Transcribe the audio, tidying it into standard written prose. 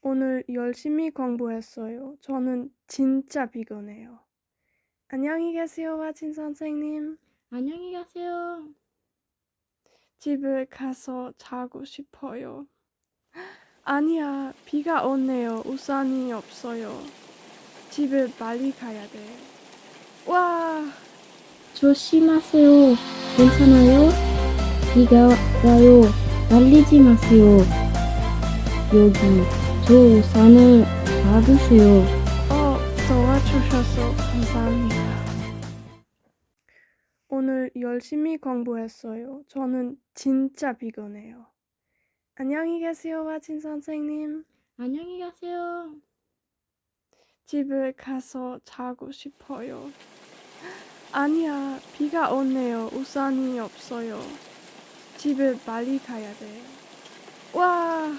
오늘 열심히 공부했어요. 저는 진짜 피곤해요. 안녕히 계세요, 화진 선생님. 안녕히 가세요. 집에 가서 자고 싶어요. 아니야, 비가 오네요. 우산이 없어요. 집에 빨리 가야 돼요. 와, 조심하세요. 괜찮아요? 비가 와요. 날리지 마세요. 여기 저 우산을 받으세요. 도와주셔서 감사합니다. 오늘 열심히 공부했어요. 저는 진짜 피곤해요. 안녕히 계세요, 화진 선생님. 안녕히 가세요. 집에 가서 자고 싶어요. 아니야, 비가 오네요. 우산이 없어요. 집에 빨리 가야 돼요. 와.